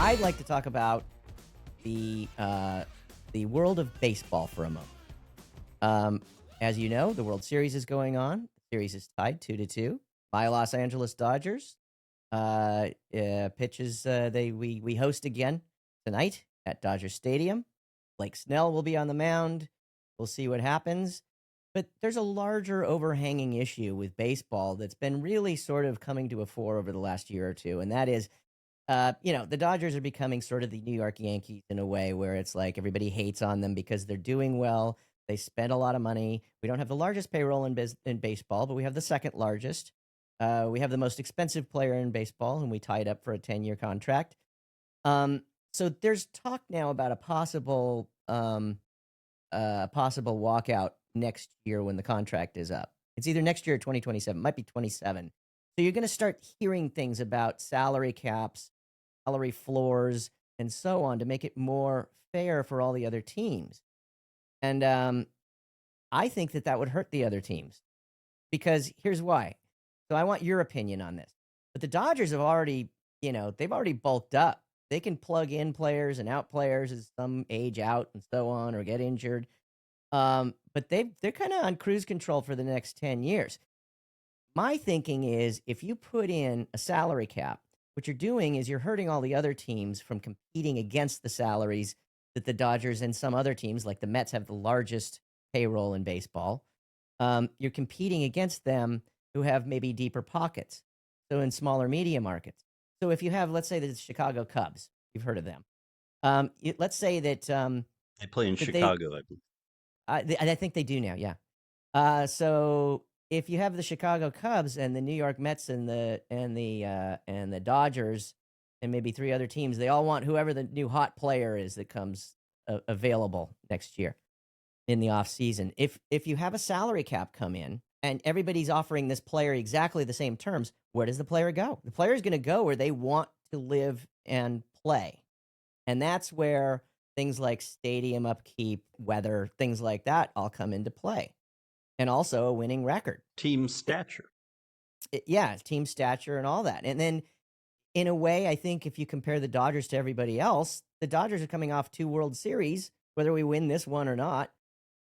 I'd like to talk about the world of baseball for a moment. As you know, the World Series is going on. The series is tied 2-2. My Los Angeles Dodgers pitches. We host again tonight at Dodger Stadium. Blake Snell will be on the mound. We'll see what happens. But there's a larger overhanging issue with baseball that's been really sort of coming to a fore over the last year or two, and that is, the Dodgers are becoming sort of the New York Yankees in a way where it's like everybody hates on them because they're doing well. They spend a lot of money. We don't have the largest payroll in baseball, but we have the second largest. We have the most expensive player in baseball, and we tied up for a 10-year contract. So there's talk now about a possible walkout next year when the contract is up. It's either next year or 2027. It might be 27. So you're going to start hearing things about salary caps, salary floors, and so on to make it more fair for all the other teams. And I think that would hurt the other teams because here's why. So I want your opinion on this. But the Dodgers have already, they've already bulked up. They can plug in players and out players as some age out and so on or get injured. But they're kind of on cruise control for the next 10 years. My thinking is if you put in a salary cap, what you're doing is you're hurting all the other teams from competing against the salaries that the Dodgers and some other teams, like the Mets, have the largest payroll in baseball. You're competing against them who have maybe deeper pockets, so in smaller media markets. So if you have, let's say, the Chicago Cubs, you've heard of them. Let's say that they play in Chicago, I believe. I think they do now, yeah. So if you have the Chicago Cubs and the New York Mets and the Dodgers and maybe three other teams, they all want whoever the new hot player is that comes available next year in the off season. If you have a salary cap come in and everybody's offering this player exactly the same terms, where does the player go? The player is going to go where they want to live and play. And that's where things like stadium upkeep, weather, things like that all come into play. And also a winning record. Team stature. Team stature and all that. And then in a way, I think if you compare the Dodgers to everybody else, the Dodgers are coming off 2 World Series, whether we win this one or not.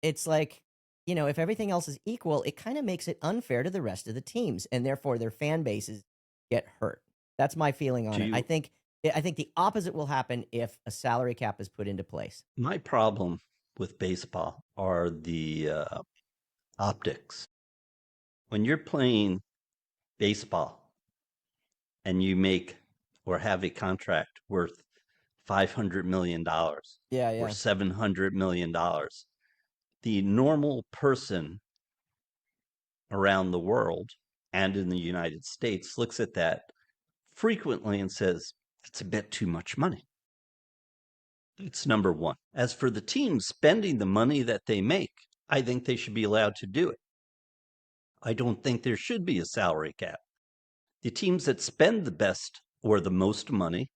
It's like, if everything else is equal, it kind of makes it unfair to the rest of the teams, and therefore their fan bases get hurt. That's my feeling on it. I think the opposite will happen if a salary cap is put into place. My problem with baseball are the optics. When you're playing baseball and you make or have a contract worth $500 million or $700 million, the normal person around the world and in the United States looks at that frequently and says, it's a bit too much money. It's number one. As for the teams spending the money that they make, I think they should be allowed to do it. I don't think there should be a salary cap. The teams that spend the best or the most money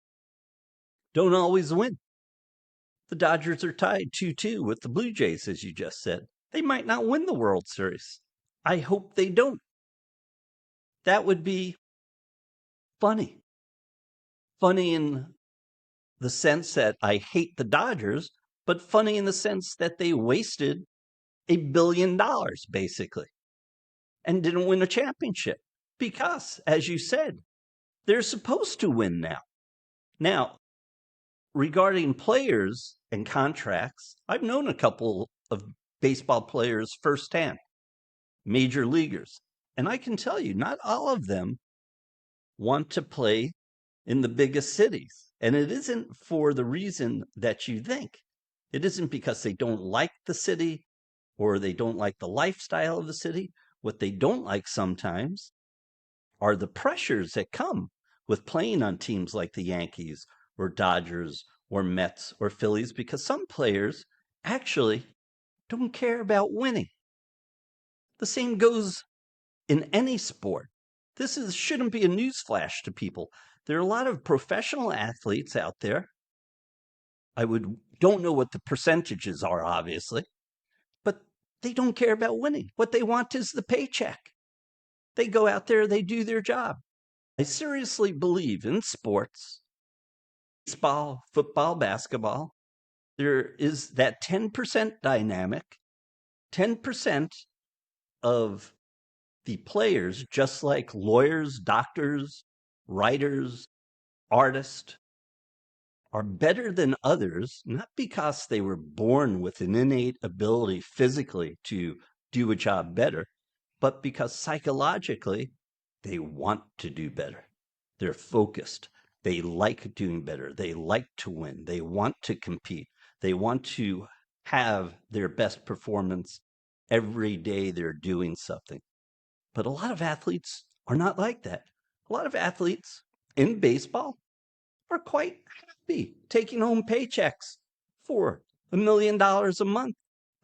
don't always win. The Dodgers are tied 2-2 with the Blue Jays, as you just said. They might not win the World Series. I hope they don't. That would be funny. Funny in the sense that I hate the Dodgers, but funny in the sense that they wasted $1 billion, basically, and didn't win a championship. Because, as you said, they're supposed to win now. Now, regarding players and contracts, I've known a couple of baseball players firsthand, major leaguers, and I can tell you, not all of them want to play in the biggest cities. And it isn't for the reason that you think. It isn't because they don't like the city or they don't like the lifestyle of the city. What they don't like sometimes are the pressures that come with playing on teams like the Yankees or Dodgers or Mets or Phillies, because some players actually don't care about winning. The same goes in any sport. This shouldn't be a newsflash to people. There are a lot of professional athletes out there. Don't know what the percentages are, obviously, but they don't care about winning. What they want is the paycheck. They go out there, they do their job. I seriously believe in sports, baseball, football, basketball, there is that 10% dynamic. 10% of the players, just like lawyers, doctors, writers, artists, are better than others, not because they were born with an innate ability physically to do a job better, but because psychologically they want to do better. They're focused. They like doing better. They like to win. They want to compete. They want to have their best performance every day they're doing something. But a lot of athletes are not like that. A lot of athletes in baseball are quite happy taking home paychecks for $1 million a month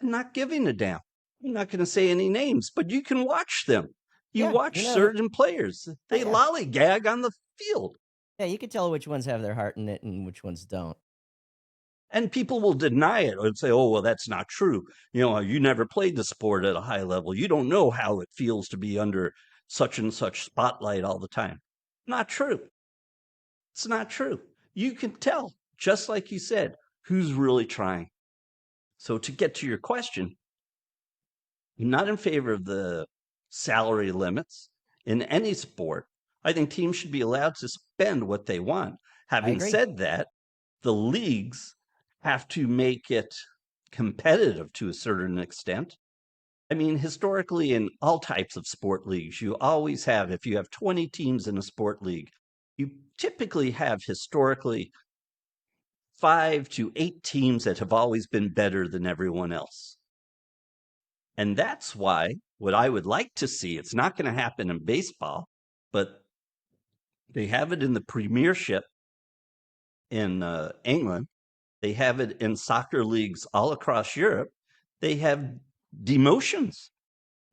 and not giving a damn. I'm not going to say any names, but you can watch them. You Yeah, watch certain players, oh they yeah, lollygag on the field. yeah. You can tell which ones have their heart in it and which ones don't. And people will deny it and say, oh, well, that's not true. You never played the sport at a high level. You don't know how it feels to be under such and such spotlight all the time. Not true. It's not true. You can tell, just like you said, who's really trying. So to get to your question, I'm not in favor of the salary limits in any sport. I think teams should be allowed to spend what they want. I Having agree. said that, the leagues have to make it competitive to a certain extent. I mean, historically, in all types of sport leagues, you always have, if you have 20 teams in a sport league, you typically have historically 5 to 8 teams that have always been better than everyone else. And that's why what I would like to see, it's not going to happen in baseball, but they have it in the Premiership in England. They have it in soccer leagues all across Europe. They have demotions.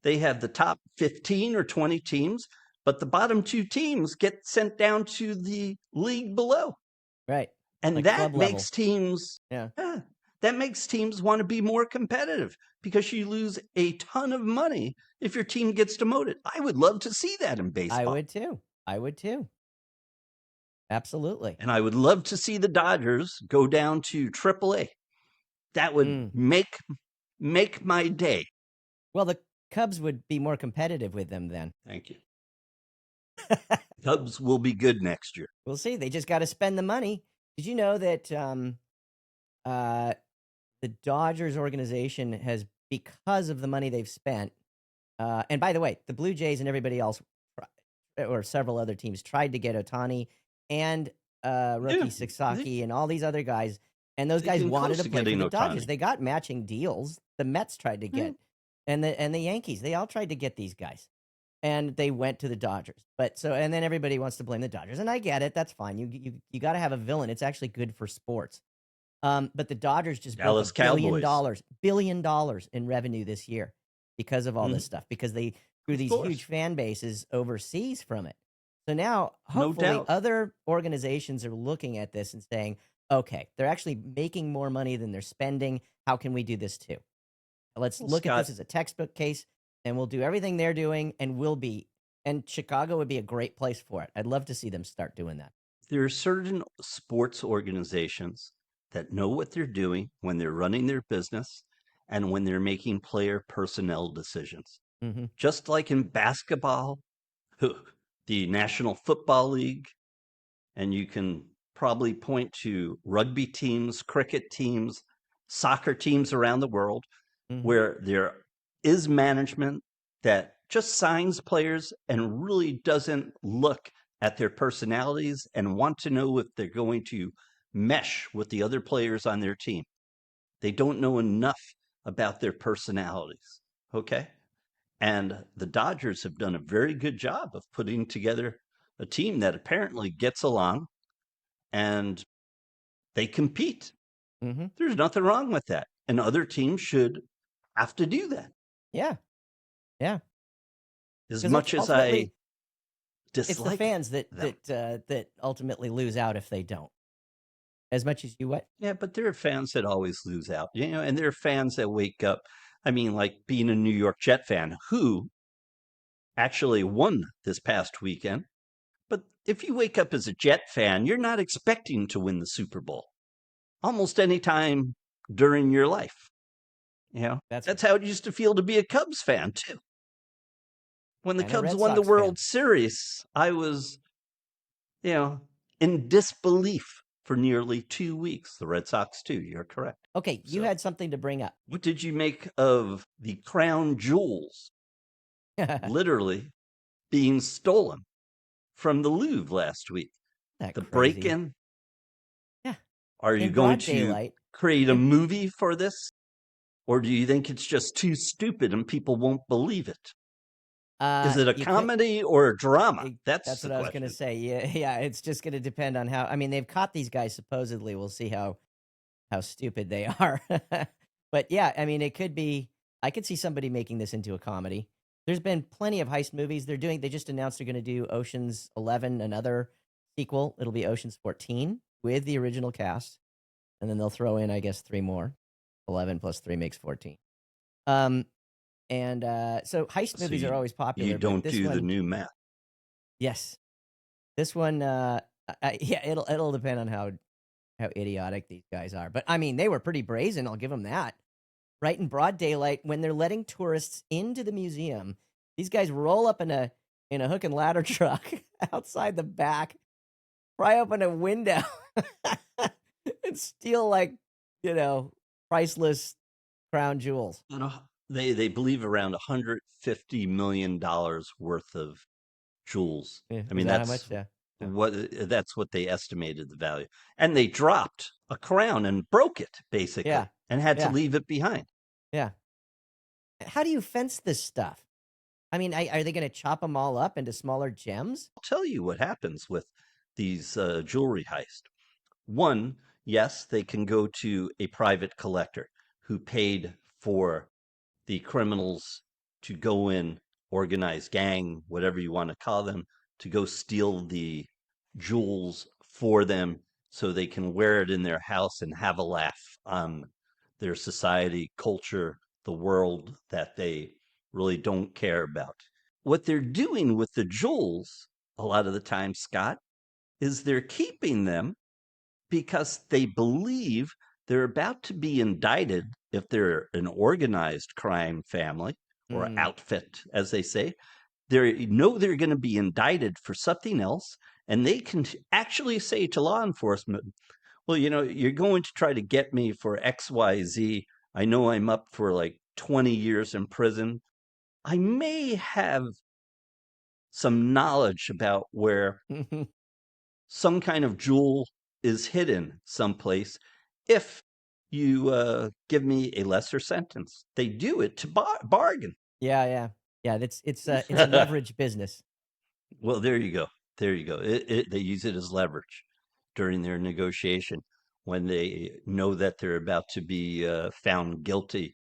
They have the top 15 or 20 teams, but the bottom 2 teams get sent down to the league below. Right. And Like club that level. makes teams, Yeah. that makes teams want to be more competitive because you lose a ton of money if your team gets demoted. I would love to see that in I baseball. would too. I would too. Absolutely. And I would love to see the Dodgers go down to AAA. That would Mm. make my day. Well, the Cubs would be more competitive with them then. Thank you. Cubs will be good next year. We'll see. They just got to spend the money. Did you know that uh, the Dodgers organization has, because of the money they've spent, and by the way, the Blue Jays and everybody else, or several other teams, tried to get Otani and Yeah, Rookie Sasaki and all these other guys, and those they guys came wanted close to to play for getting the Dodgers. Otani. They got matching deals. The Mets tried to Yeah. get, and the Yankees. They all tried to get these guys, and they went to the Dodgers. But so, and then everybody wants to blame the Dodgers, and I get it. That's fine. You got to have a villain. It's actually good for sports. But the Dodgers just broke Dallas Cowboys. billion dollars in revenue this year because of all this Mhm. stuff, because they grew Of these huge course. fan bases overseas from it. So now, No hopefully, doubt. other organizations are looking at this and saying, okay, they're actually making more money than they're spending. How can we do this too? Let's Well, look at this Scott, as a textbook case, and we'll do everything they're doing, and we'll be. And Chicago would be a great place for it. I'd love to see them start doing that. there are certain sports organizations that know what they're doing when they're running their business and when they're making player personnel decisions. Hmm. Just like in basketball, the National Football League, and you can probably point to rugby teams, cricket teams, soccer teams around the world Hmm. where there is management that just signs players and really doesn't look at their personalities and want to know if they're going to mesh with the other players on their team. They don't know enough about their personalities. Okay. And the Dodgers have done a very good job of putting together a team that apparently gets along and they compete. Hmm. There's nothing wrong with that. And other teams should have to do that. Yeah, yeah. As Because much as I ultimately, it's the dislike fans that them. that ultimately lose out if they don't. As much as you what? Yeah, but there are fans that always lose out, and there are fans that wake up. I mean, like being a New York Jet fan who actually won this past weekend, But if you wake up as a Jet fan, you're not expecting to win the Super Bowl almost any time during your life. That's That's right. how it used to feel to be a Cubs fan too. When the And a Cubs Red won the Sox World fan. Series, I was, you know, in disbelief for nearly 2 weeks. The Red Sox too. You're correct. Okay, you So, had something to bring up. what did you make of the crown jewels That literally being stolen from the Louvre last week? The crazy. break-in. Yeah, Are you in going broad to daylight. create a In movie for this? Or do you think it's just too stupid and people won't believe it? Is it a you could. comedy or a drama? That's That's the what I was gonna question. say. Yeah, yeah. It's just gonna depend on how. I mean, they've caught these guys supposedly. We'll see how stupid they are. But yeah, I mean, it could be. I could see somebody making this into a comedy. There's been plenty of heist movies. They just announced they're going to do Ocean's 11, another sequel. It'll be Ocean's 14 with the original cast, and then they'll throw in, I guess, three more. 11 plus three makes 14. Um, and so heist So movies are always you popular, but don't this do the one, new math. yes, this one, yeah, it'll depend on how idiotic these guys are. But I mean, they were pretty brazen. I'll give them that. Right in broad daylight, when they're letting tourists into the museum, these guys roll up in a hook and ladder truck outside the back, pry open a window, and steal you know priceless crown jewels. You know, they believe around $150 million worth of jewels. Yeah, I is mean, that how much? Yeah. Yeah. that's what they estimated the value. And they dropped a crown and broke it Yeah. basically and had to Yeah. leave it behind. Yeah. How do you fence this stuff? I mean, are they going to chop them all up into smaller gems? I'll tell you what happens with these jewelry heists. One, yes, they can go to a private collector who paid for the criminals to go in, organized gang, whatever you want to call them, to go steal the jewels for them so they can wear it in their house and have a laugh on their society, culture, the world that they really don't care about. What they're doing with the jewels, a lot of the time, Scott, is they're keeping them because they believe they're about to be indicted if they're an organized crime family or Mm. outfit, as they say. They know they're going to be indicted for something else, and they can actually say to law enforcement, well, you're going to try to get me for XYZ. I know I'm up for like 20 years in prison. I may have some knowledge about where some kind of jewel is hidden someplace if you give me a lesser sentence. They do it to bargain. Yeah, yeah, yeah. It's a leverage business. Well, there you go. There you go. They use it as leverage during their negotiation when they know that they're about to be found guilty